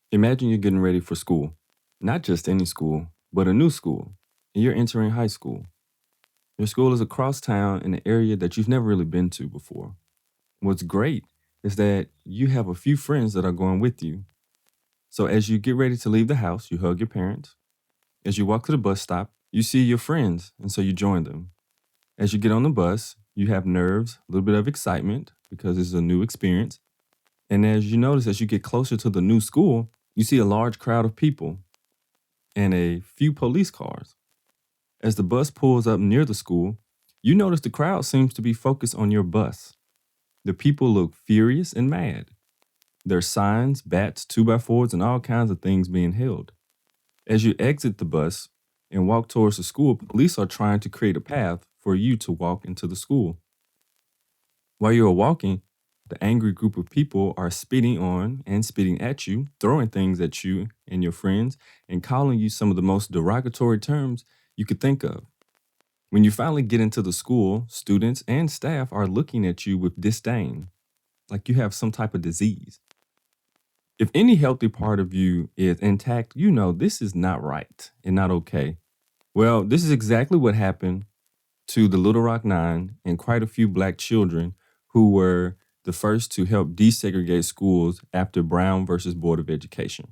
Imagine you're getting ready for school, not just any school, but a new school, and you're entering high school. Your school is across town in an area that you've never really been to before. What's great is that you have a few friends that are going with you. So as you get ready to leave the house, you hug your parents. As you walk to the bus stop, you see your friends, and so you join them. As you get on the bus, you have nerves, a little bit of excitement because it's a new experience. And as you notice, as you get closer to the new school, you see a large crowd of people and a few police cars. As the bus pulls up near the school, you notice the crowd seems to be focused on your bus. The people look furious and mad. There's signs, bats, 2x4s, and all kinds of things being held. As you exit the bus and walk towards the school, police are trying to create a path for you to walk into the school. While you are walking, the angry group of people are spitting on and spitting at you, throwing things at you and your friends, and calling you some of the most derogatory terms you could think of. When you finally get into the school, students and staff are looking at you with disdain, like you have some type of disease. If any healthy part of you is intact, you know this is not right and not okay. Well, this is exactly what happened to the Little Rock Nine and quite a few black children who were the first to help desegregate schools after Brown versus Board of Education.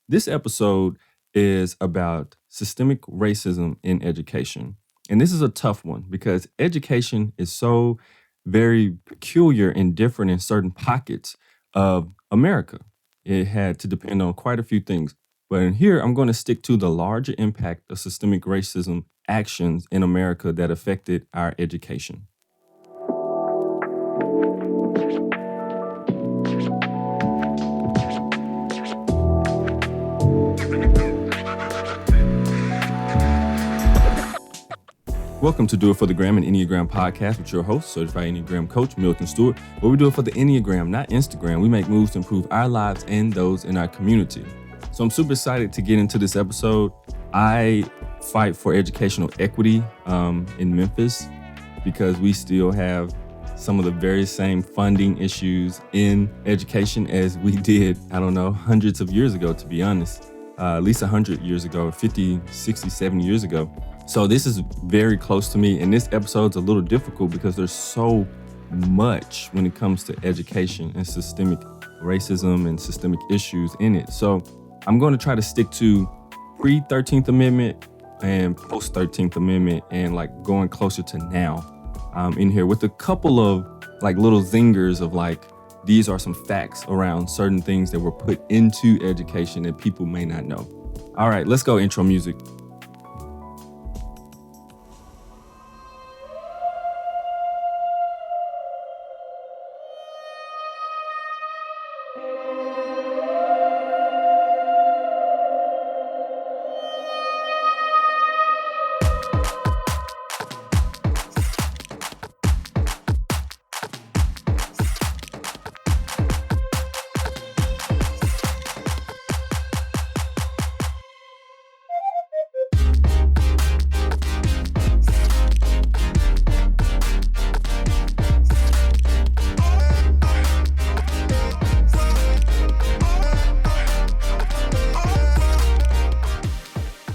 This episode is about systemic racism in education. And this is a tough one because education is so very peculiar and different in certain pockets of America. It had to depend on quite a few things. But in here, I'm going to stick to the larger impact of systemic racism actions in America that affected our education. Welcome to Do It for the Gram, an Enneagram podcast with your host, certified Enneagram coach, Milton Stewart, where we do it for the Enneagram, not Instagram. We make moves to improve our lives and those in our community. So I'm super excited to get into this episode. I fight for educational equity in Memphis because we still have some of the very same funding issues in education as we did, hundreds of years ago, to be honest. At least 100 years ago, 50, 60, 70 years ago. So this is very close to me, and this episode's a little difficult because there's so much when it comes to education and systemic racism and systemic issues in it. So I'm going to try to stick to pre-13th Amendment and post-13th Amendment and going closer to now in here with a couple of little zingers of these are some facts around certain things that were put into education that people may not know. All right, let's go intro music.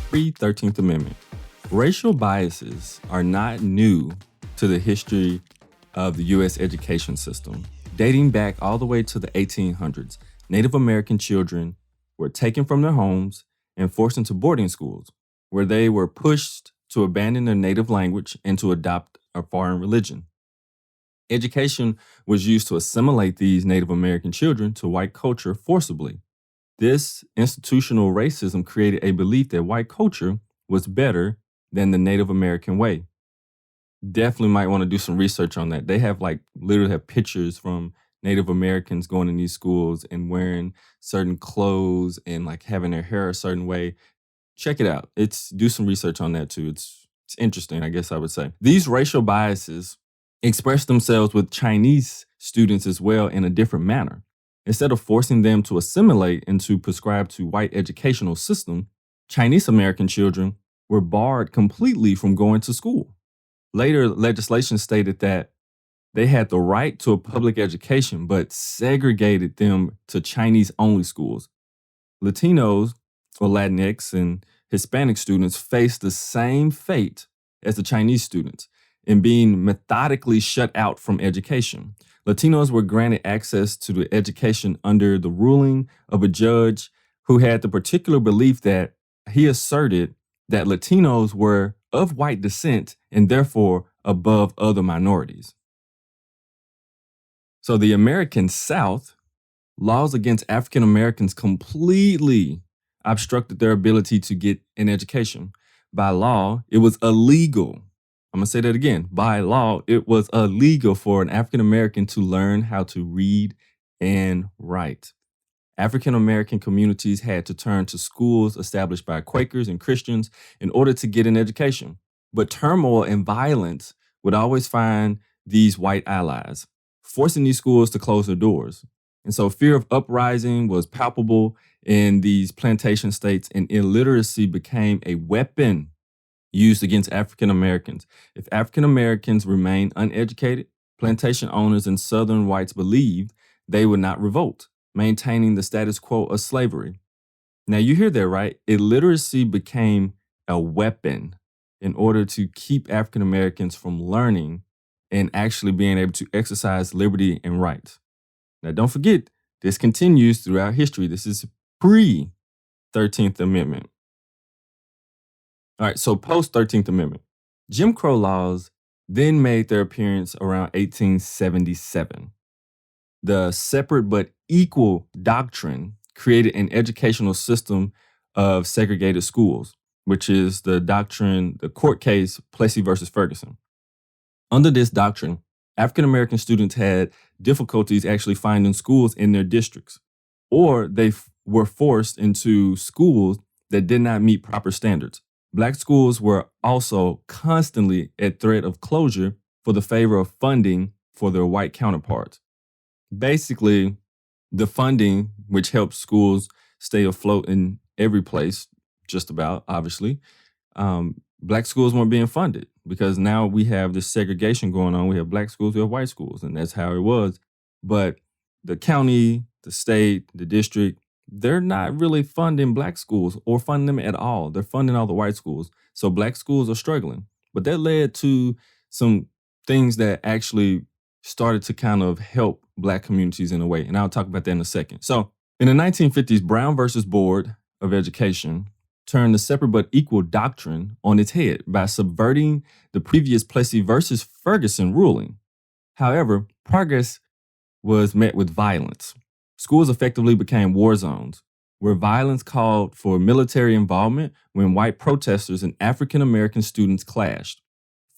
Pre-13th Amendment. Racial biases are not new to the history of the U.S. education system. Dating back all the way to the 1800s, Native American children were taken from their homes and forced into boarding schools, where they were pushed to abandon their native language and to adopt a foreign religion. Education was used to assimilate these Native American children to white culture forcibly. This institutional racism created a belief that white culture was better than the Native American way. Definitely might want to do some research on that. They have literally have pictures from Native Americans going in these schools and wearing certain clothes and having their hair a certain way. Check it out. Do some research on that too. It's interesting, I guess I would say. These racial biases express themselves with Chinese students as well in a different manner. Instead of forcing them to assimilate and to prescribe to white educational system, Chinese American children were barred completely from going to school. Later, legislation stated that they had the right to a public education, but segregated them to Chinese-only schools. Latinos or Latinx and Hispanic students face the same fate as the Chinese students in being methodically shut out from education. Latinos were granted access to the education under the ruling of a judge who had the particular belief that he asserted that Latinos were of white descent and therefore above other minorities. So the American South, laws against African Americans completely obstructed their ability to get an education. By law, it was illegal. I'm gonna say that again. By law, it was illegal for an African American to learn how to read and write. African American communities had to turn to schools established by Quakers and Christians in order to get an education. But turmoil and violence would always find these white allies, forcing these schools to close their doors. And so fear of uprising was palpable in these plantation states, and illiteracy became a weapon used against African Americans. If African Americans remained uneducated, plantation owners and Southern whites believed they would not revolt, maintaining the status quo of slavery. Now, you hear that, right? Illiteracy became a weapon in order to keep African Americans from learning and actually being able to exercise liberty and rights. Now, don't forget, this continues throughout history. This is pre 13th Amendment. All right, so post 13th Amendment. Jim Crow laws then made their appearance around 1877. The separate but equal doctrine created an educational system of segregated schools, which is the doctrine, the court case, Plessy versus Ferguson. Under this doctrine, African American students had difficulties actually finding schools in their districts, or they were forced into schools that did not meet proper standards. Black schools were also constantly at threat of closure for the favor of funding for their white counterparts. Basically, the funding, which helps schools stay afloat in every place, just about, obviously, Black schools weren't being funded because now we have this segregation going on. We have Black schools, we have white schools, and that's how it was. But the county, the state, the district, they're not really funding Black schools or funding them at all. They're funding all the white schools. So Black schools are struggling. But that led to some things that actually started to kind of help Black communities in a way. And I'll talk about that in a second. So in the 1950s, Brown versus Board of Education turned the separate but equal doctrine on its head by subverting the previous Plessy versus Ferguson ruling. However, progress was met with violence. Schools effectively became war zones where violence called for military involvement when white protesters and African American students clashed.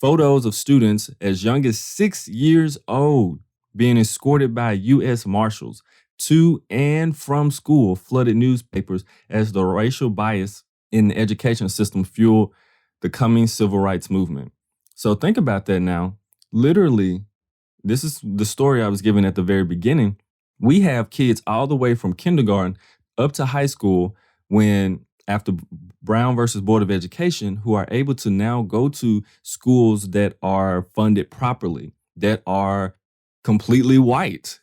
Photos of students as young as 6 years old being escorted by U.S. Marshals to and from school flooded newspapers as the racial bias in the education system fueled the coming civil rights movement. So think about that now. Literally, this is the story I was giving at the very beginning. We have kids all the way from kindergarten up to high school when after Brown versus Board of Education, who are able to now go to schools that are funded properly, that are completely white,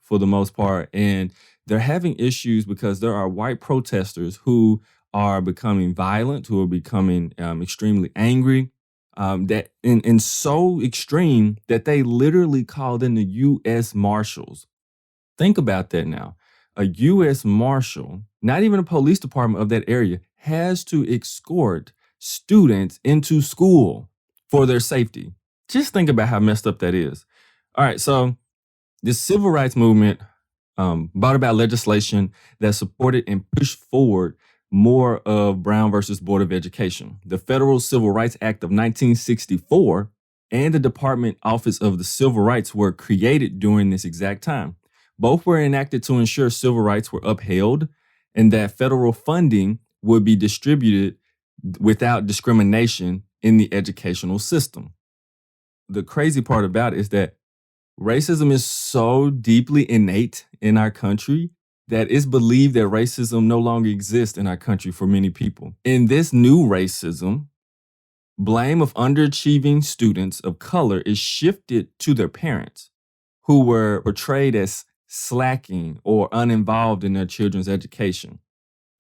for the most part. And they're having issues because there are white protesters who are becoming violent, who are becoming extremely angry, that in so extreme that they literally called in the U.S. Marshals. Think about that now. A U.S. Marshal, not even a police department of that area, has to escort students into school for their safety. Just think about how messed up that is. All right, so this civil rights movement brought about legislation that supported and pushed forward more of Brown versus Board of Education. The Federal Civil Rights Act of 1964 and the Department Office of the Civil Rights were created during this exact time. Both were enacted to ensure civil rights were upheld and that federal funding would be distributed without discrimination in the educational system. The crazy part about it is that racism is so deeply innate in our country that it's believed that racism no longer exists in our country for many people. In this new racism, blame of underachieving students of color is shifted to their parents, who were portrayed as slacking or uninvolved in their children's education.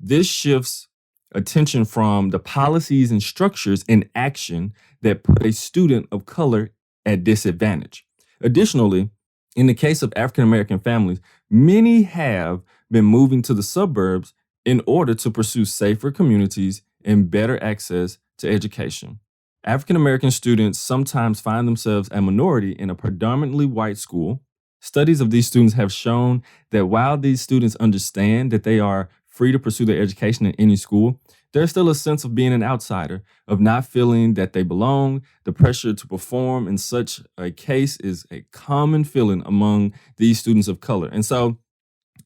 This shifts attention from the policies and structures in action that put a student of color at disadvantage. Additionally, in the case of African American families, many have been moving to the suburbs in order to pursue safer communities and better access to education. African American students sometimes find themselves a minority in a predominantly white school. Studies of these students have shown that while these students understand that they are free to pursue their education in any school, there's still a sense of being an outsider, of not feeling that they belong. The pressure to perform in such a case is a common feeling among these students of color. And so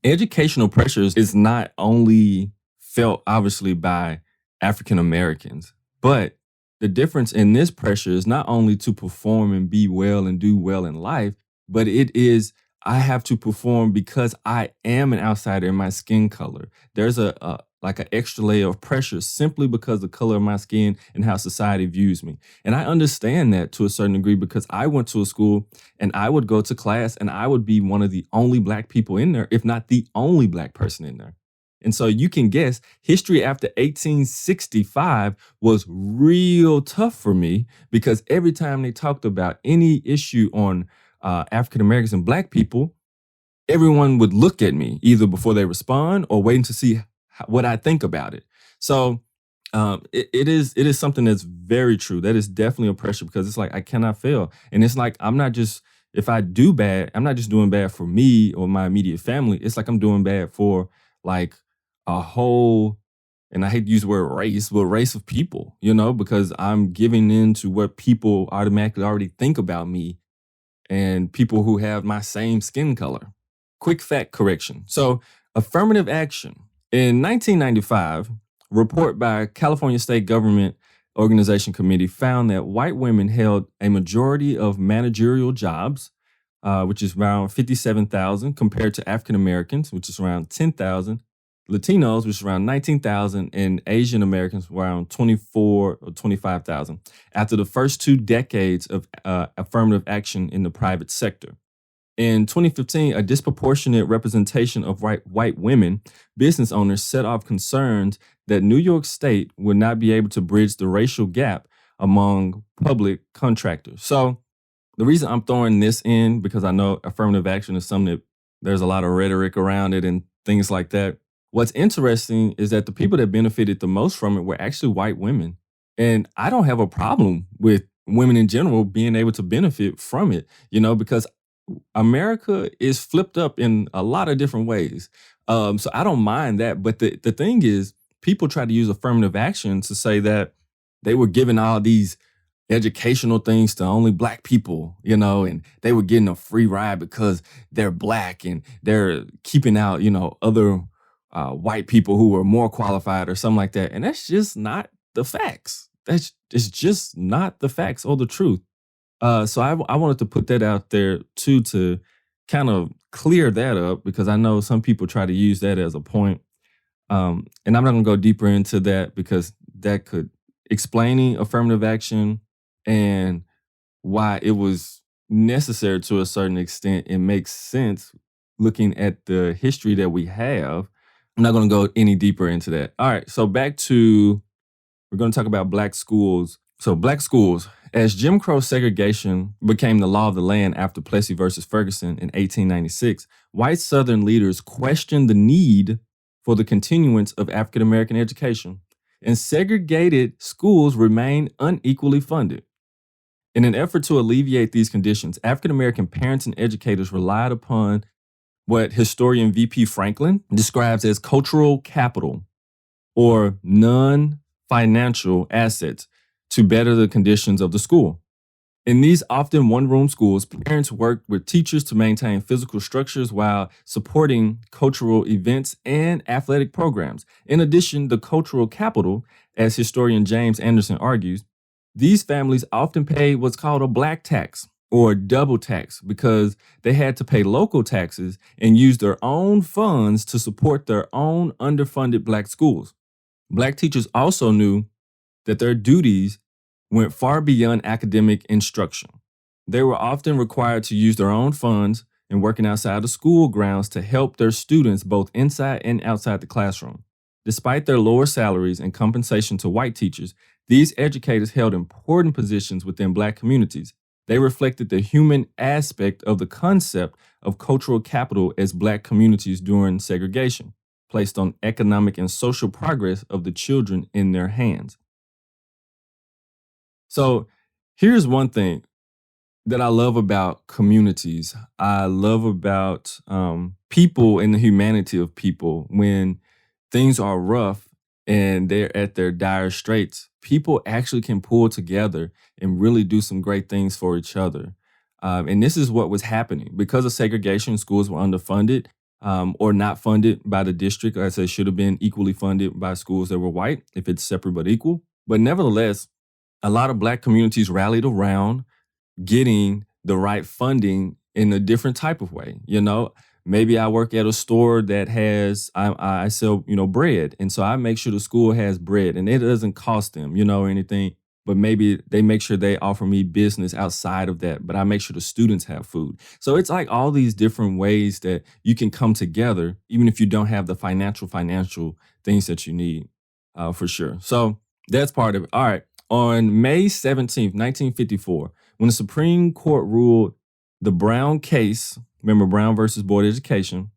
educational pressures is not only felt obviously by African Americans, but the difference in this pressure is not only to perform and be well and do well in life, but it is I have to perform because I am an outsider in my skin color. There's a like an extra layer of pressure simply because the color of my skin and how society views me. And I understand that to a certain degree because I went to a school and I would go to class and I would be one of the only black people in there, if not the only black person in there. And so you can guess history after 1865 was real tough for me because every time they talked about any issue on African Americans and black people, everyone would look at me either before they respond or waiting to see what I think about it. So it is something that's very true. That is definitely a pressure because it's like I cannot fail, and it's like I'm not just if I do bad, I'm not just doing bad for me or my immediate family. It's like I'm doing bad for like a whole, and I hate to use the word race, but race of people, because I'm giving in to what people automatically already think about me and people who have my same skin color. Quick fact correction. So, affirmative action. In 1995, a report by California State Government Organization Committee found that white women held a majority of managerial jobs, which is around 57,000, compared to African Americans, which is around 10,000, Latinos, which is around 19,000, and Asian Americans around 24 or 25,000 after the first 2 decades of affirmative action in the private sector. In 2015, a disproportionate representation of white women business owners set off concerns that New York State would not be able to bridge the racial gap among public contractors. So the reason I'm throwing this in, because I know affirmative action is something that there's a lot of rhetoric around it and things like that. What's interesting is that the people that benefited the most from it were actually white women. And I don't have a problem with women in general being able to benefit from it, because America is flipped up in a lot of different ways. So I don't mind that. But the thing is, people try to use affirmative action to say that they were giving all these educational things to only black people, and they were getting a free ride because they're black and they're keeping out, other white people who were more qualified or something like that. And that's just not the facts. It's just not the facts or the truth. So I wanted to put that out there too to kind of clear that up because I know some people try to use that as a point. And I'm not going to go deeper into that because that could explaining affirmative action and why it was necessary to a certain extent. It makes sense looking at the history that we have. I'm not going to go any deeper into that. All right. So we're going to talk about black schools. So black schools, as Jim Crow segregation became the law of the land after Plessy versus Ferguson in 1896, white Southern leaders questioned the need for the continuance of African American education, and segregated schools remained unequally funded. In an effort to alleviate these conditions, African American parents and educators relied upon what historian V.P. Franklin describes as cultural capital or non-financial assets to better the conditions of the school. In these often one-room schools, parents worked with teachers to maintain physical structures while supporting cultural events and athletic programs. In addition, the cultural capital, as historian James Anderson argues, these families often paid what's called a black tax or double tax because they had to pay local taxes and use their own funds to support their own underfunded black schools. Black teachers also knew that their duties went far beyond academic instruction. They were often required to use their own funds and working outside the school grounds to help their students both inside and outside the classroom. Despite their lower salaries and compensation to white teachers, these educators held important positions within Black communities. They reflected the human aspect of the concept of cultural capital as Black communities during segregation, placed on economic and social progress of the children in their hands. So here's one thing that I love about communities. I love about people and the humanity of people. When things are rough and they're at their dire straits, people actually can pull together and really do some great things for each other. And this is what was happening because of segregation. Schools were underfunded or not funded by the district, as they should have been equally funded by schools that were white, if it's separate but equal. But nevertheless, a lot of Black communities rallied around getting the right funding in a different type of way. Maybe I work at a store that has I sell, bread. And so I make sure the school has bread and it doesn't cost them, or anything. But maybe they make sure they offer me business outside of that, but I make sure the students have food. So it's like all these different ways that you can come together, even if you don't have the financial things that you need, for sure. So that's part of it. All right. On May 17th, 1954, when the Supreme Court ruled the Brown case, remember Brown versus Board of Education,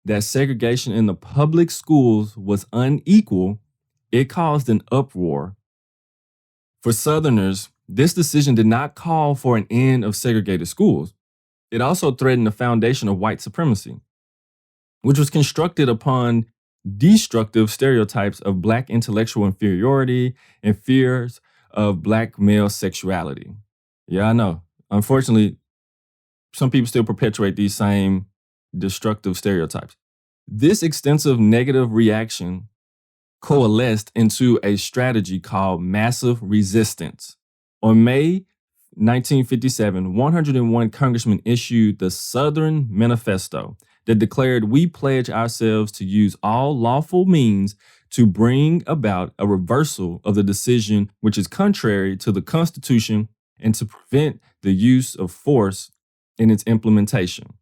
that segregation in the public schools was unequal, it caused an uproar. For Southerners, this decision did not call for an end of segregated schools. It also threatened the foundation of white supremacy, which was constructed upon destructive stereotypes of Black intellectual inferiority and fears of Black male sexuality. Yeah, I know. Unfortunately, some people still perpetuate these same destructive stereotypes. This extensive negative reaction coalesced into a strategy called massive resistance. On May 1957, 101 congressmen issued the Southern Manifesto that declared, "We pledge ourselves to use all lawful means to bring about a reversal of the decision which is contrary to the Constitution and to prevent the use of force in its implementation."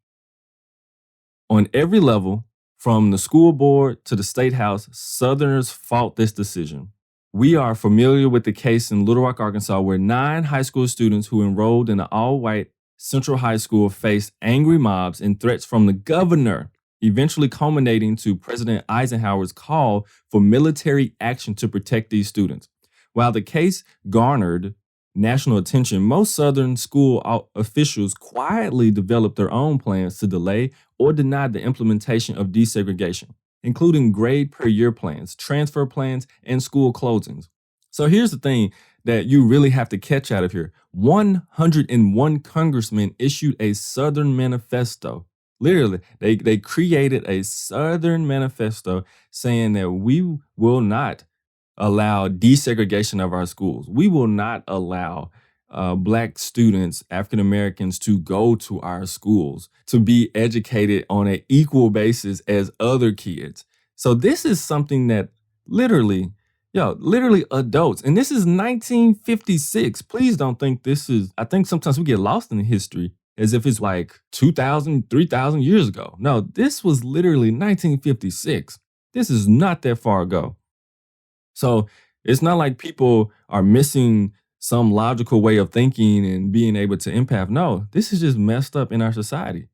On every level, from the school board to the state house, Southerners fought this decision. We are familiar with the case in Little Rock, Arkansas, where 9 high school students who enrolled in an all-white Central High School faced angry mobs and threats from the governor, eventually culminating to President Eisenhower's call for military action to protect these students. While the case garnered national attention, most Southern school officials quietly developed their own plans to delay or deny the implementation of desegregation, including grade per year plans, transfer plans, and school closings. So here's the thing that you really have to catch out of here. 101 congressmen issued a Southern Manifesto. Literally, they created a Southern Manifesto saying that we will not allow desegregation of our schools. We will not allow Black students, African Americans, to go to our schools, to be educated on an equal basis as other kids. So this is something that literally adults, and this is 1956. Please don't think I think sometimes we get lost in history as if it's like 2,000, 3,000 years ago. No, this was literally 1956. This is not that far ago. So it's not like people are missing some logical way of thinking and being able to empath. No, this is just messed up in our society.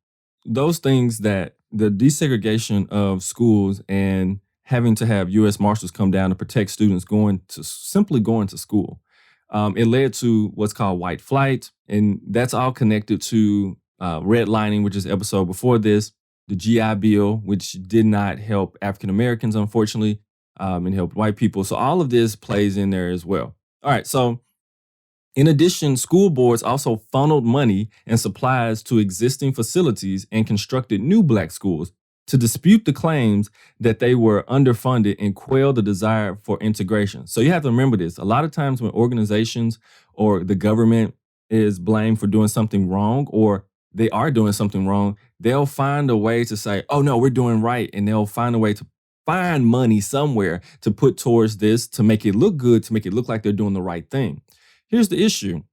Those things, that the desegregation of schools and having to have U.S. Marshals come down to protect students simply going to school, it led to what's called white flight. And that's all connected to redlining, which is the episode before this, the GI Bill, which did not help African Americans, unfortunately, and helped white people. So all of this plays in there as well. All right. So in addition, school boards also funneled money and supplies to existing facilities and constructed new Black schools to dispute the claims that they were underfunded and quell the desire for integration. So you have to remember this. A lot of times when organizations or the government is blamed for doing something wrong, or they are doing something wrong, they'll find a way to say, "Oh no, we're doing right." And they'll find a way to find money somewhere to put towards this, to make it look good, to make it look like they're doing the right thing. Here's the issue.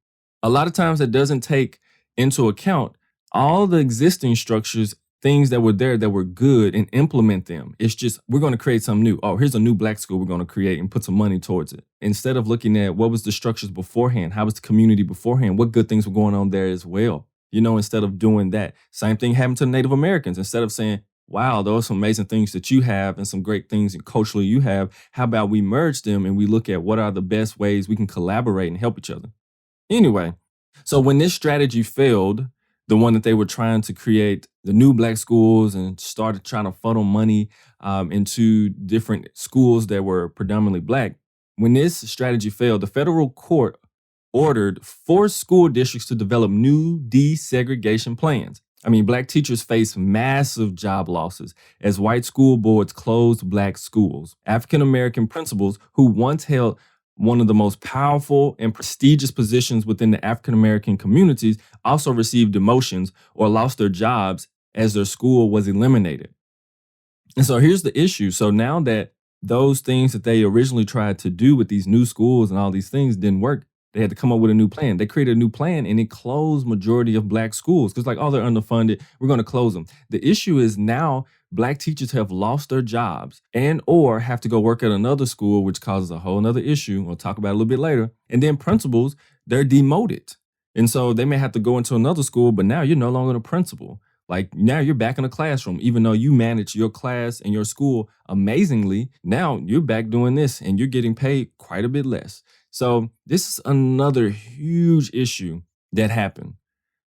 A lot of times that doesn't take into account all the existing structures things that were there that were good and implement them. It's just, we're going to create something new. Oh, here's a new black school we're going to create and put some money towards it. Instead of looking at what was the structures beforehand, how was the community beforehand, what good things were going on there as well. Instead of doing that. Same thing happened to Native Americans. Instead of saying, wow, those are some amazing things that you have and some great things and culturally you have, how about we merge them and we look at what are the best ways we can collaborate and help each other? Anyway, so when this strategy failed, the one that they were trying to create the new black schools and started trying to funnel money into different schools that were predominantly black, when this strategy failed, the federal court ordered 4 school districts to develop new desegregation plans. I mean, black teachers face massive job losses as white school boards closed black schools. African American principals who once held one of the most powerful and prestigious positions within the African American communities also received demotions or lost their jobs as their school was eliminated. And so here's the issue. So now that those things that they originally tried to do with these new schools and all these things didn't work, they had to come up with a new plan. They created a new plan and it closed majority of black schools because they're underfunded. We're going to close them. The issue is now black teachers have lost their jobs and or have to go work at another school, which causes a whole nother issue. We'll talk about it a little bit later. And then principals, they're demoted. And so they may have to go into another school, but now you're no longer the principal. Like now you're back in the classroom, even though you manage your class and your school amazingly. Now you're back doing this and you're getting paid quite a bit less. So this is another huge issue that happened.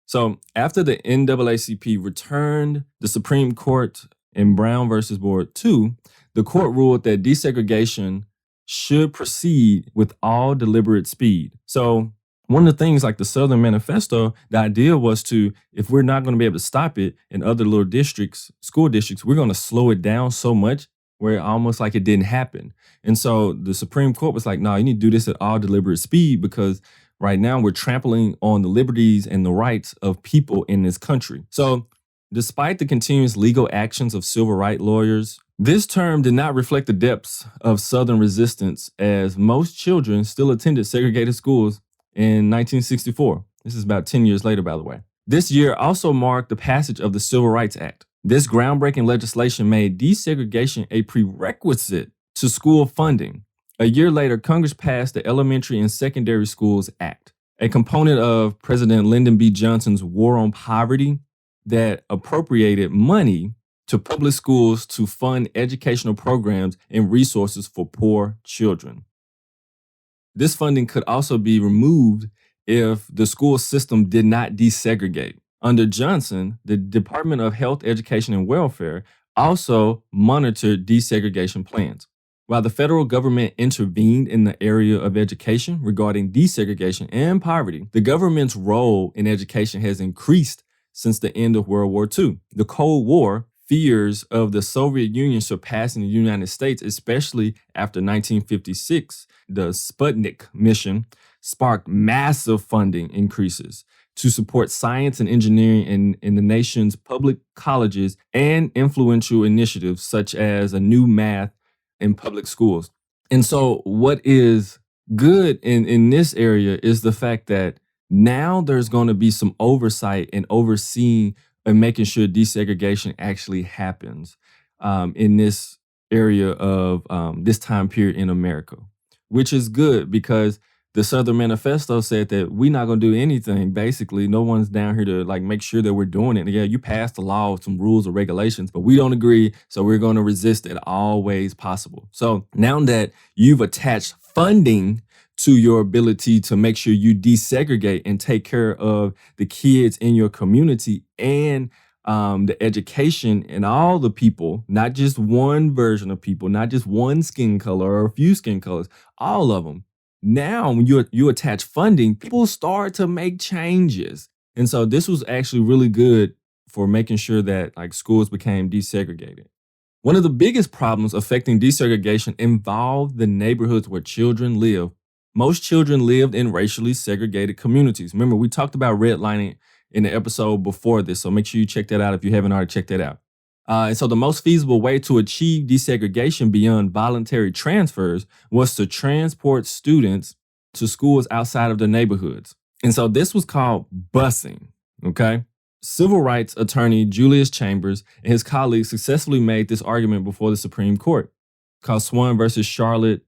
So after the NAACP returned the Supreme Court in Brown versus Board 2, the court ruled that desegregation should proceed with all deliberate speed. So one of the things like the Southern Manifesto, the idea was to, if we're not going to be able to stop it in other little districts, school districts, we're going to slow it down so much where almost like it didn't happen. And so the Supreme Court was like, no, you need to do this at all deliberate speed because right now we're trampling on the liberties and the rights of people in this country. So despite the continuous legal actions of civil rights lawyers, this term did not reflect the depths of Southern resistance as most children still attended segregated schools in 1964. This is about 10 years later, by the way. This year also marked the passage of the Civil Rights Act. This groundbreaking legislation made desegregation a prerequisite to school funding. A year later, Congress passed the Elementary and Secondary Schools Act, a component of President Lyndon B. Johnson's War on Poverty that appropriated money to public schools to fund educational programs and resources for poor children. This funding could also be removed if the school system did not desegregate. Under Johnson, the Department of Health, Education, and Welfare also monitored desegregation plans. While the federal government intervened in the area of education regarding desegregation and poverty, the government's role in education has increased since the end of World War II. The Cold War fears of the Soviet Union surpassing the United States, especially after 1956, the Sputnik mission sparked massive funding increases to support science and engineering in the nation's public colleges and influential initiatives such as a new math in public schools. And so what is good in this area is the fact that now there's going to be some oversight and overseeing and making sure desegregation actually happens in this area of this time period in America, which is good because the Southern Manifesto said that we're not going to do anything. Basically, no one's down here to like make sure that we're doing it. Yeah, you passed the law with some rules or regulations, but we don't agree. So we're going to resist it all ways possible. So now that you've attached funding to your ability to make sure you desegregate and take care of the kids in your community and the education and all the people, not just one version of people, not just one skin color or a few skin colors, all of them. Now, when you attach funding, people start to make changes. And so this was actually really good for making sure that like schools became desegregated. One of the biggest problems affecting desegregation involved the neighborhoods where children live. Most children lived in racially segregated communities. Remember, we talked about redlining in the episode before this, so make sure you check that out if you haven't already checked that out. And so the most feasible way to achieve desegregation beyond voluntary transfers was to transport students to schools outside of their neighborhoods. And so this was called busing, okay? Civil rights attorney Julius Chambers and his colleagues successfully made this argument before the Supreme Court, called Swan versus Charlotte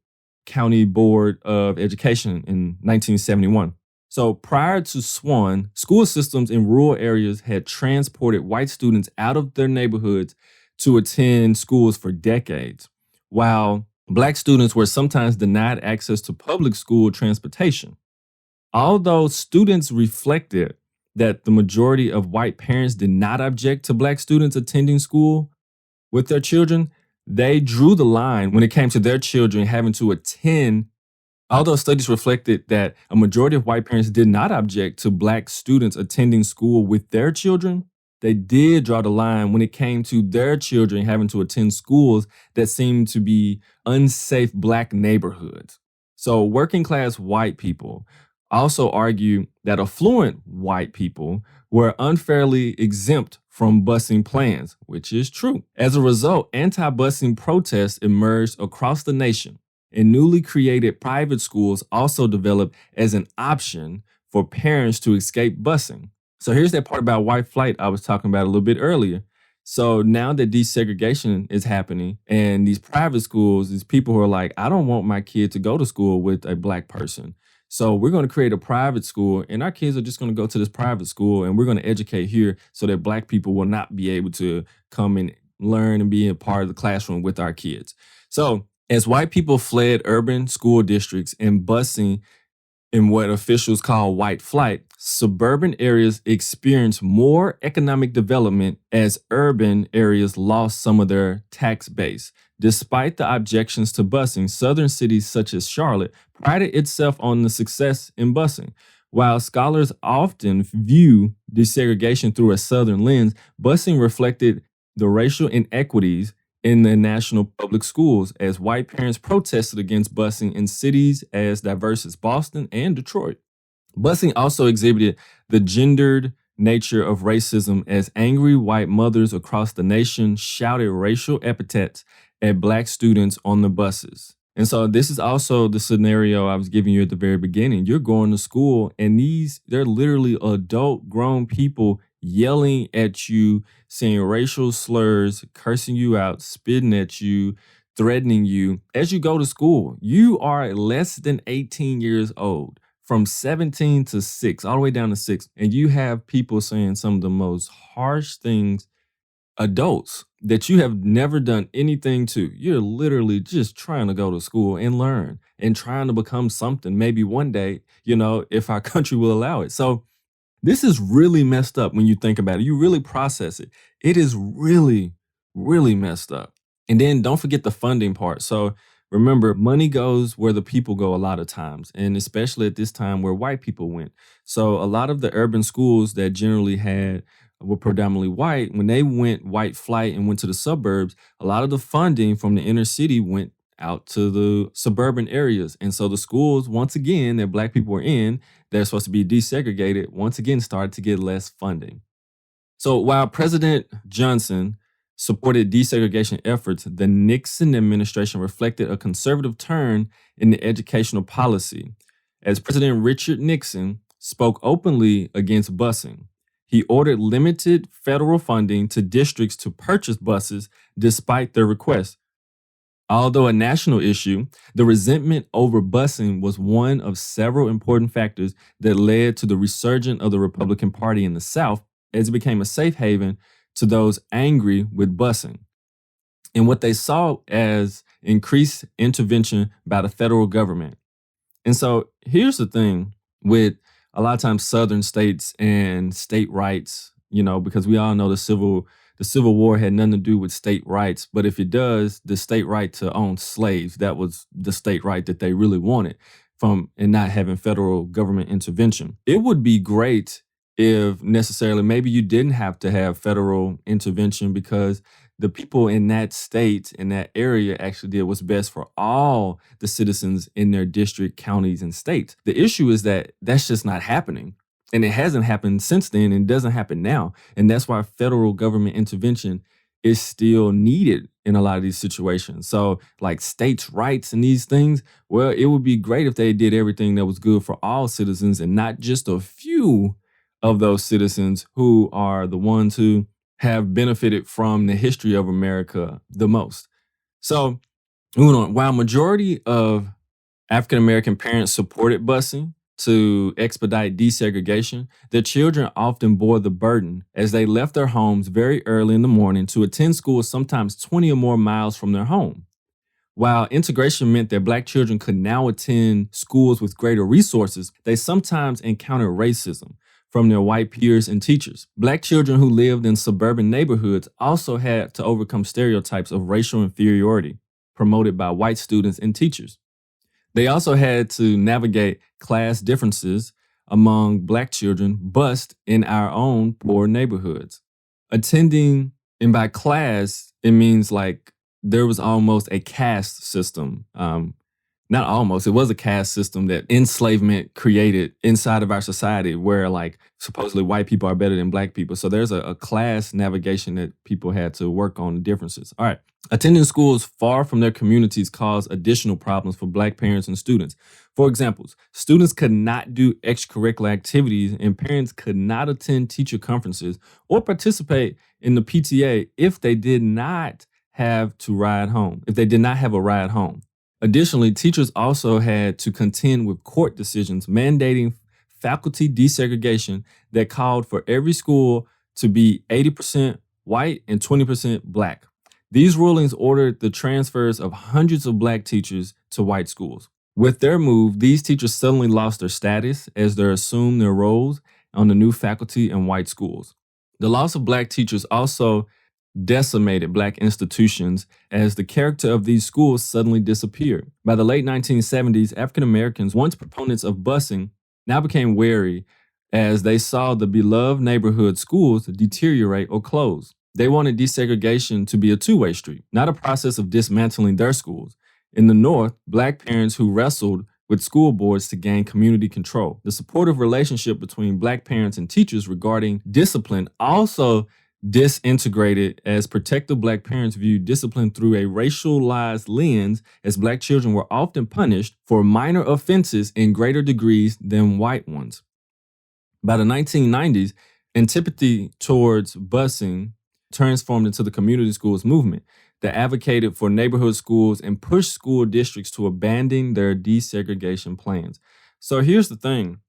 County Board of Education in 1971. So prior to Swan, school systems in rural areas had transported white students out of their neighborhoods to attend schools for decades, while Black students were sometimes denied access to public school transportation. Although students reflected that the majority of white parents did not object to Black students attending school with their children, they drew the line when it came to their children having to attend. Although studies reflected that a majority of white parents did not object to Black students attending school with their children, they did draw the line when it came to their children having to attend schools that seemed to be unsafe Black neighborhoods. So working class white people also argue that affluent white people were unfairly exempt from busing plans, which is true. As a result, anti-busing protests emerged across the nation, and newly created private schools also developed as an option for parents to escape busing. So here's that part about white flight I was talking about a little bit earlier. So now that desegregation is happening and these private schools, these people who are like, I don't want my kid to go to school with a Black person. So we're going to create a private school and our kids are just going to go to this private school and we're going to educate here so that Black people will not be able to come and learn and be a part of the classroom with our kids. So as white people fled urban school districts and busing in what officials call white flight, suburban areas experienced more economic development as urban areas lost some of their tax base. Despite the objections to busing, southern cities such as Charlotte prided itself on the success in busing. While scholars often view desegregation through a southern lens, busing reflected the racial inequities in the national public schools as white parents protested against busing in cities as diverse as Boston and Detroit. Busing also exhibited the gendered nature of racism as angry white mothers across the nation shouted racial epithets at Black students on the buses. And so this is also the scenario I was giving you at the very beginning. You're going to school and they're literally adult grown people yelling at you, saying racial slurs, cursing you out, spitting at you, threatening you as you go to school. You are less than 18 years old, from 17 to 6, all the way down to 6. And you have people saying some of the most harsh things, adults that you have never done anything to. You're literally just trying to go to school and learn and trying to become something maybe one day, if our country will allow it. So this is really messed up when you think about it. You really process it. It is really, really messed up. And then don't forget the funding part. So remember, money goes where the people go a lot of times, and especially at this time where white people went. So a lot of the urban schools that generally were predominantly white, when they went white flight and went to the suburbs, a lot of the funding from the inner city went out to the suburban areas. And so the schools, once again, that Black people were in, they're supposed to be desegregated, once again started to get less funding. So while President Johnson supported desegregation efforts, the Nixon administration reflected a conservative turn in the educational policy, as President Richard Nixon spoke openly against busing. He ordered limited federal funding to districts to purchase buses despite their requests. Although a national issue, the resentment over busing was one of several important factors that led to the resurgence of the Republican Party in the South as it became a safe haven to those angry with busing, and what they saw as increased intervention by the federal government. And so here's the thing with a lot of times Southern states and state rights, because we all know the Civil War had nothing to do with state rights, but if it does, the state right to own slaves, that was the state right that they really wanted and not having federal government intervention. It would be great if necessarily maybe you didn't have to have federal intervention because the people in that state, in that area, actually did what's best for all the citizens in their district, counties, and states. The issue is that that's just not happening. And it hasn't happened since then and doesn't happen now. And that's why federal government intervention is still needed in a lot of these situations. So like states' rights and these things, well, it would be great if they did everything that was good for all citizens and not just a few of those citizens who are the ones who have benefited from the history of America the most. So, moving on, while majority of African American parents supported busing to expedite desegregation, their children often bore the burden as they left their homes very early in the morning to attend school sometimes 20 or more miles from their home. While integration meant that Black children could now attend schools with greater resources, they sometimes encountered racism from their white peers and teachers. Black children who lived in suburban neighborhoods also had to overcome stereotypes of racial inferiority promoted by white students and teachers. They also had to navigate class differences among Black children bused in our own poor neighborhoods. Attending, and by class, it means like there was almost a caste system. Not almost, it was a caste system that enslavement created inside of our society where like supposedly white people are better than Black people. So there's a class navigation that people had to work on the differences. All right. Attending schools far from their communities caused additional problems for Black parents and students. For example, students could not do extracurricular activities and parents could not attend teacher conferences or participate in the PTA if they did not have to ride home, if they did not have a ride home. Additionally, teachers also had to contend with court decisions mandating faculty desegregation that called for every school to be 80% white and 20% Black. These rulings ordered the transfers of hundreds of Black teachers to white schools. With their move, these teachers suddenly lost their status as they assumed their roles on the new faculty in white schools. The loss of Black teachers also decimated Black institutions as the character of these schools suddenly disappeared. By the late 1970s, African Americans, once proponents of busing, now became wary as they saw the beloved neighborhood schools deteriorate or close. They wanted desegregation to be a two-way street, not a process of dismantling their schools. In the North, Black parents who wrestled with school boards to gain community control. The supportive relationship between Black parents and teachers regarding discipline also disintegrated as protective Black parents viewed discipline through a racialized lens, as Black children were often punished for minor offenses in greater degrees than white ones. By the 1990s, antipathy towards busing transformed into the community schools movement that advocated for neighborhood schools and pushed school districts to abandon their desegregation plans. So here's the thing,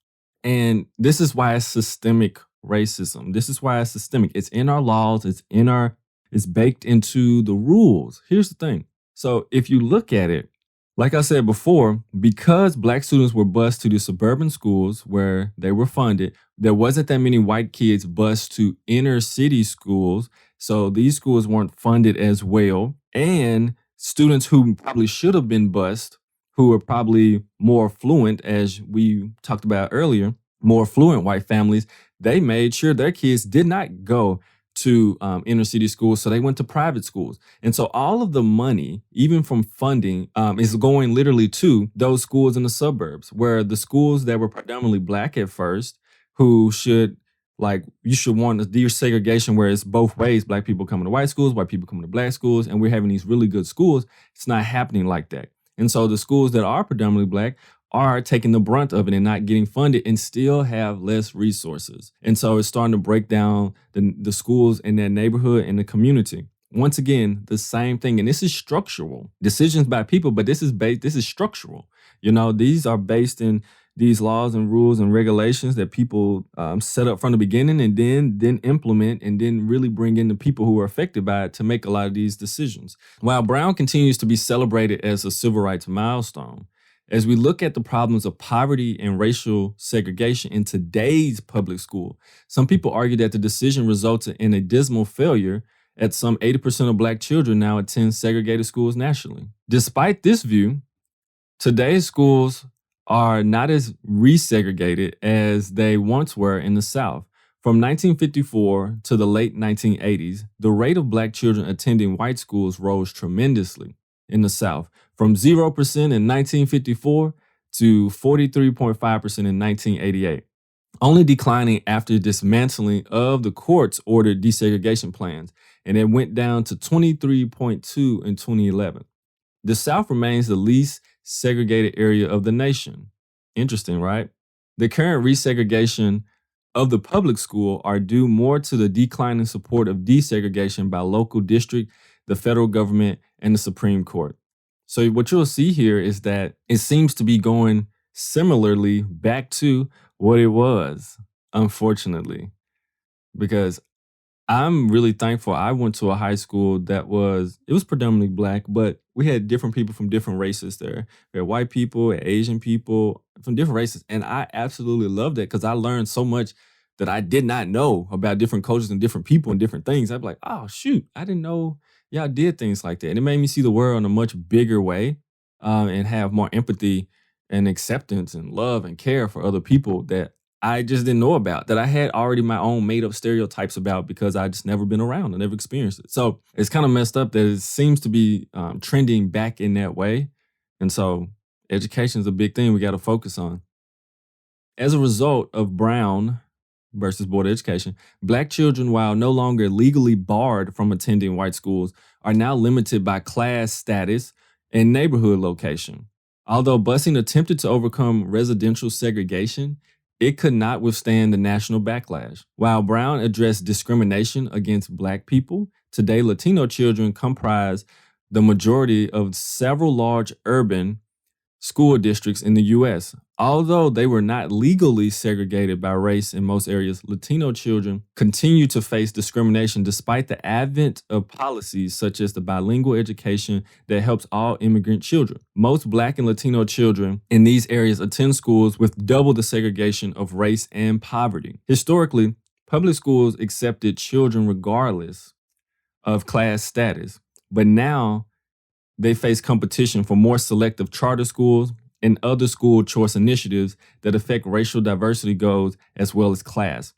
and this is why it's systemic racism. This is why it's systemic. It's in our laws, it's baked into the rules. Here's the thing. So if you look at it, like I said before, because Black students were bused to the suburban schools where they were funded, there wasn't that many white kids bused to inner city schools. So these schools weren't funded as well. And students who probably should have been bused, who were probably more affluent, as we talked about earlier, more affluent white families, they made sure their kids did not go to inner city schools, so they went to private schools. And so all of the money, even from funding, is going literally to those schools in the suburbs, where the schools that were predominantly Black at first, who should, like, you should want a desegregation where it's both ways, Black people coming to white schools, white people coming to Black schools, and we're having these really good schools. It's not happening like that. And so the schools that are predominantly Black are taking the brunt of it and not getting funded and still have less resources. And so it's starting to break down the schools in that neighborhood and the community. Once again, the same thing. And this is structural. Decisions by people, but this is structural. You know, these are based in these laws and rules and regulations that people set up from the beginning and then implement and then really bring in the people who are affected by it to make a lot of these decisions. While Brown continues to be celebrated as a civil rights milestone, as we look at the problems of poverty and racial segregation in today's public school, some people argue that the decision resulted in a dismal failure as some 80% of Black children now attend segregated schools nationally. Despite this view, today's schools are not as resegregated as they once were in the South. From 1954 to the late 1980s, the rate of Black children attending white schools rose tremendously in the South, from 0% in 1954 to 43.5% in 1988, only declining after dismantling of the courts-ordered desegregation plans, and it went down to 23.2 in 2011. The South remains the least segregated area of the nation. Interesting, right? The current resegregation of the public school are due more to the declining support of desegregation by local district, the federal government, and the Supreme Court. So what you'll see here is that it seems to be going similarly back to what it was, unfortunately, because I'm really thankful I went to a high school that it was predominantly black, but we had different people from different races there. We had white people, we had Asian people from different races. And I absolutely loved it because I learned so much that I did not know about different cultures and different people and different things. I'd be like, oh shoot, I didn't know y'all did things like that. And it made me see the world in a much bigger way, and have more empathy and acceptance and love and care for other people that I just didn't know about, that I had already my own made up stereotypes about because I just never been around. I never experienced it. So it's kind of messed up that it seems to be trending back in that way. And so education is a big thing we got to focus on. As a result of Brown versus Board of Education, black children, while no longer legally barred from attending white schools, are now limited by class status and neighborhood location. Although busing attempted to overcome residential segregation, it could not withstand the national backlash. While Brown addressed discrimination against black people, today Latino children comprise the majority of several large urban school districts in the US. Although they were not legally segregated by race in most areas, Latino children continue to face discrimination despite the advent of policies such as the bilingual education that helps all immigrant children. Most Black and Latino children in these areas attend schools with double the segregation of race and poverty. Historically, public schools accepted children regardless of class status, but now they face competition for more selective charter schools and other school choice initiatives that affect racial diversity goals as well as class.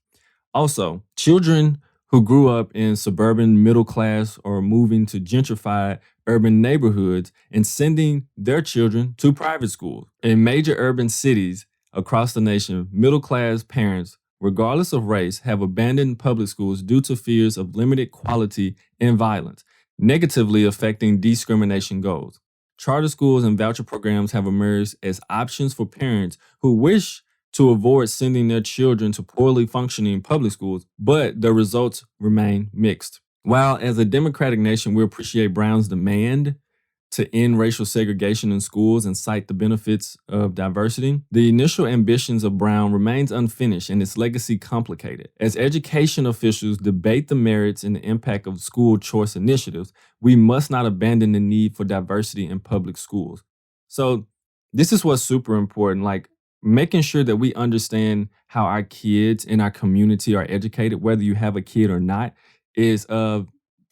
Also, children who grew up in suburban middle class or moving to gentrified urban neighborhoods and sending their children to private schools. In major urban cities across the nation, middle class parents, regardless of race, have abandoned public schools due to fears of limited quality and violence, negatively affecting discrimination goals. Charter schools and voucher programs have emerged as options for parents who wish to avoid sending their children to poorly functioning public schools, but the results remain mixed. While as a democratic nation, we appreciate Brown's demand to end racial segregation in schools and cite the benefits of diversity, the initial ambitions of Brown remains unfinished and its legacy complicated. As education officials debate the merits and the impact of school choice initiatives, we must not abandon the need for diversity in public schools. So this is what's super important, like making sure that we understand how our kids in our community are educated, whether you have a kid or not, is to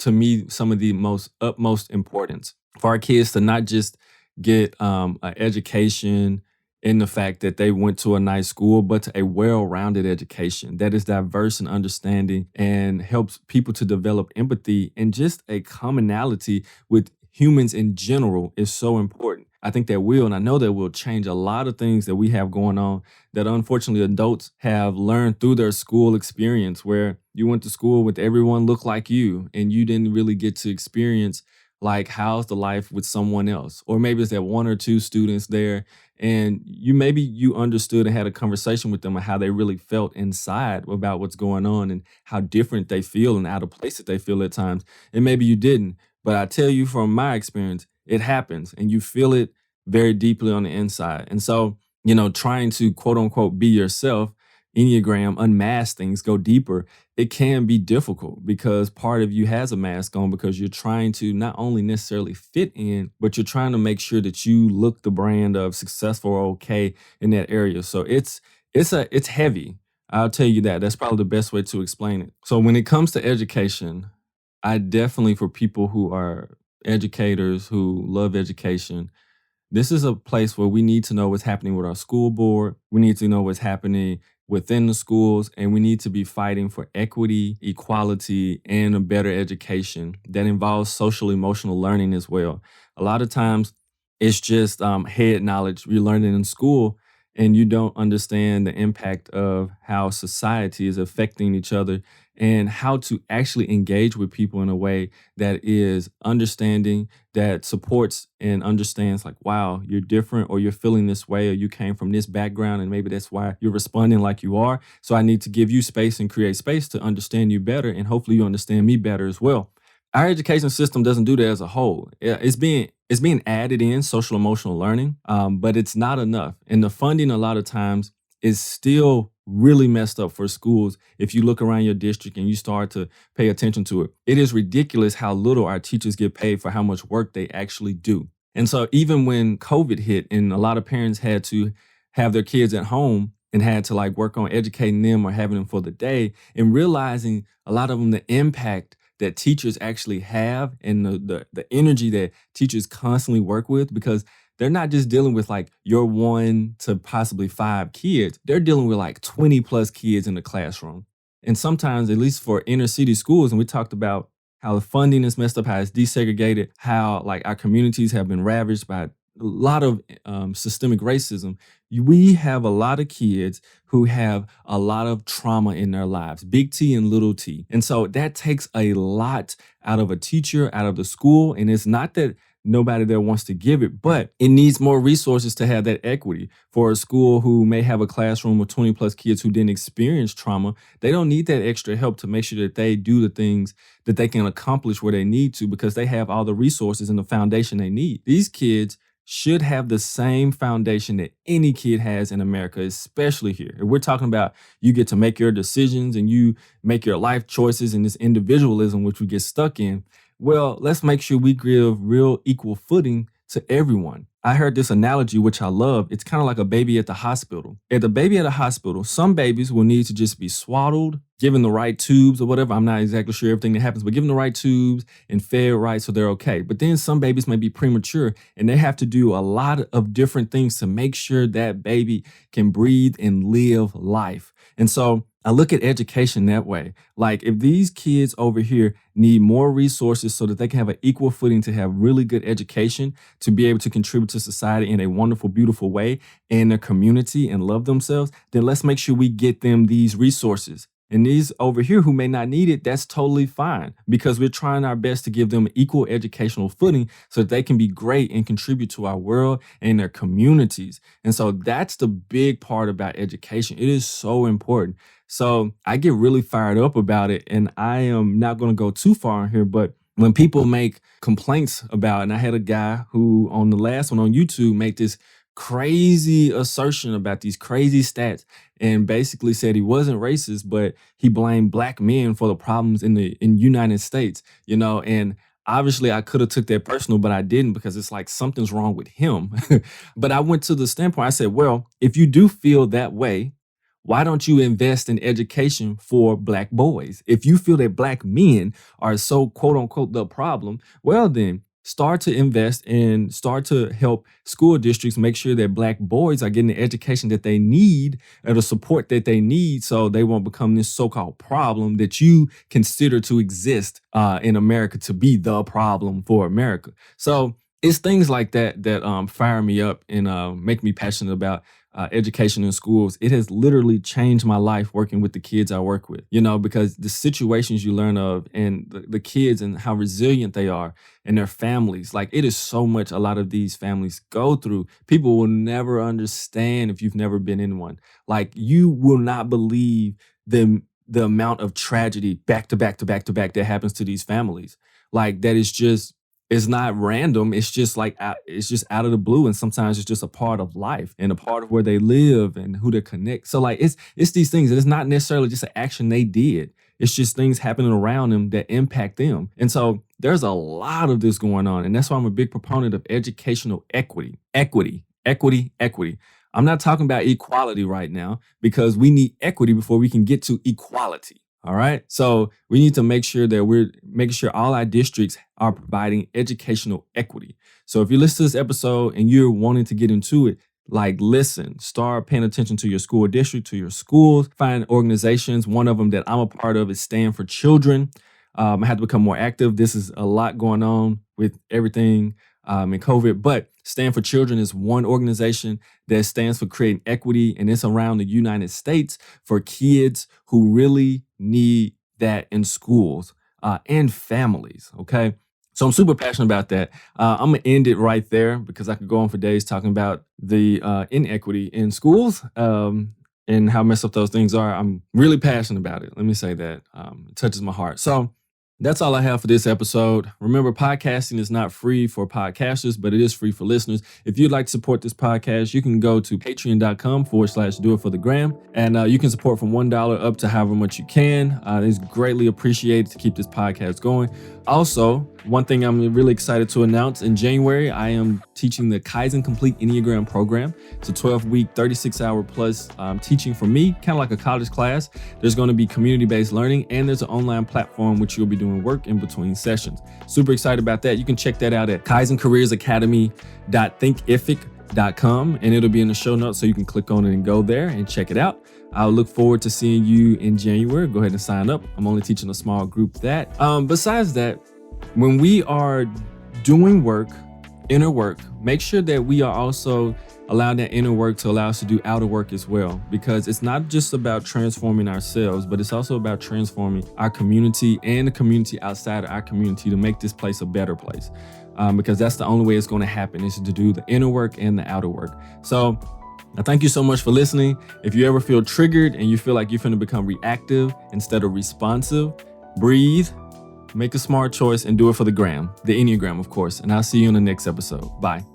me some of the most utmost importance for our kids to not just get an education in the fact that they went to a nice school, but to a well-rounded education that is diverse and understanding and helps people to develop empathy and just a commonality with humans in general is so important. I think that will, and I know that will change a lot of things that we have going on that unfortunately adults have learned through their school experience, where you went to school with everyone look like you and you didn't really get to experience like how's the life with someone else, or maybe it's that one or two students there and you understood and had a conversation with them on how they really felt inside about what's going on and how different they feel and out of place that they feel at times, and maybe you didn't. But I tell you from my experience, it happens and you feel it very deeply on the inside. And so, trying to quote unquote be yourself, Enneagram, unmask things, go deeper, it can be difficult because part of you has a mask on because you're trying to not only necessarily fit in, but you're trying to make sure that you look the brand of successful or okay in that area. So it's heavy. I'll tell you that. That's probably the best way to explain it. So when it comes to education, I definitely, for people who are educators who love education, this is a place where we need to know what's happening with our school board. We need to know what's happening within the schools, and we need to be fighting for equity, equality, and a better education that involves social emotional learning as well. A lot of times it's just head knowledge you're learning in school, and you don't understand the impact of how society is affecting each other and how to actually engage with people in a way that is understanding, that supports and understands, like, wow, you're different, or you're feeling this way, or you came from this background, and maybe that's why you're responding like you are. So I need to give you space and create space to understand you better, and hopefully you understand me better as well. Our education system doesn't do that as a whole. Yeah, it's being added in social emotional learning, but it's not enough. And the funding a lot of times is still really messed up for schools. If you look around your district and you start to pay attention to it, it is ridiculous how little our teachers get paid for how much work they actually do. And so even when COVID hit and a lot of parents had to have their kids at home and had to like work on educating them or having them for the day, and realizing a lot of them, the impact that teachers actually have, and the energy that teachers constantly work with, because they're not just dealing with like your 1 to possibly 5 kids. They're dealing with like 20 plus kids in the classroom. And sometimes, at least for inner city schools, and we talked about how the funding is messed up, how it's desegregated, how like our communities have been ravaged by a lot of systemic racism. We have a lot of kids who have a lot of trauma in their lives, big T and little t. And so that takes a lot out of a teacher, out of the school. And it's not that nobody there wants to give it, but it needs more resources to have that equity. For a school who may have a classroom with 20 plus kids who didn't experience trauma, they don't need that extra help to make sure that they do the things that they can accomplish where they need to, because they have all the resources and the foundation they need. These kids should have the same foundation that any kid has in America, especially here. If we're talking about you get to make your decisions and you make your life choices, and this individualism, which we get stuck in, well, let's make sure we give real equal footing to everyone. I heard this analogy, which I love. It's kind of like a baby at the hospital. At the baby at a hospital, some babies will need to just be swaddled, given the right tubes or whatever. I'm not exactly sure everything that happens, but given the right tubes and fed right so they're okay. But then some babies may be premature, and they have to do a lot of different things to make sure that baby can breathe and live life. And so I look at education that way. Like, if these kids over here need more resources so that they can have an equal footing to have really good education, to be able to contribute to society in a wonderful, beautiful way, and their community, and love themselves, then let's make sure we get them these resources. And these over here who may not need it, that's totally fine, because we're trying our best to give them equal educational footing so that they can be great and contribute to our world and their communities. And so that's the big part about education. It is so important. So I get really fired up about it, and I am not going to go too far in here, but when people make complaints about, and I had a guy who on the last one on YouTube made this crazy assertion about these crazy stats, and basically said he wasn't racist, but he blamed black men for the problems in the United States, and obviously I could have took that personal, but I didn't, because it's like something's wrong with him. But I went to the standpoint, I said, well, if you do feel that way, why don't you invest in education for black boys? If you feel that black men are so quote unquote the problem, well then start to invest and start to help school districts make sure that black boys are getting the education that they need, or the support that they need, so they won't become this so-called problem that you consider to exist in America, to be the problem for America. So it's things like that that fire me up and make me passionate about education in schools. It has literally changed my life working with the kids I work with, because the situations you learn of, and the kids and how resilient they are, and their families. Like, it is so much a lot of these families go through. People will never understand if you've never been in one. Like, you will not believe the amount of tragedy back to back to back to back that happens to these families. Like, that is just, it's not random. It's just like it's just out of the blue, and sometimes it's just a part of life and a part of where they live and who they connect. So like it's these things. It's not necessarily just an action they did. It's just things happening around them that impact them. And so there's a lot of this going on, and that's why I'm a big proponent of educational equity. Equity, equity, equity. I'm not talking about equality right now, because we need equity before we can get to equality. All right. So we need to make sure that we're making sure all our districts are providing educational equity. So if you listen to this episode and you're wanting to get into it, like, listen, start paying attention to your school district, to your schools, find organizations. One of them that I'm a part of is Stand for Children. I have to become more active. This is a lot going on with everything in COVID, but Stand for Children is one organization that stands for creating equity, and it's around the United States for kids who really need that in schools and families, okay? So I'm super passionate about that. I'm gonna end it right there because I could go on for days talking about the inequity in schools and how messed up those things are. I'm really passionate about it. Let me say that. It touches my heart. So that's all I have for this episode. Remember, podcasting is not free for podcasters, but it is free for listeners. If you'd like to support this podcast, you can go to patreon.com/do-it-for-the-gram. And you can support from $1 up to however much you can. It's greatly appreciated to keep this podcast going. Also, one thing I'm really excited to announce, in January, I am teaching the Kaizen Complete Enneagram program. It's a 12-week, 36-hour plus teaching for me, kind of like a college class. There's going to be community-based learning, and there's an online platform which you'll be doing work in between sessions. Super excited about that. You can check that out at kaizencareersacademy.thinkific.com, and it'll be in the show notes, so you can click on it and go there and check it out. I'll look forward to seeing you in January. Go ahead and sign up. I'm only teaching a small group that. Besides that, when we are doing work, inner work, make sure that we are also allowing that inner work to allow us to do outer work as well, because it's not just about transforming ourselves, but it's also about transforming our community and the community outside of our community to make this place a better place. Because that's the only way it's going to happen, is to do the inner work and the outer work. So I thank you so much for listening. If you ever feel triggered and you feel like you're finna become reactive instead of responsive, breathe, make a smart choice, and do it for the gram, the Enneagram, of course. And I'll see you in the next episode. Bye.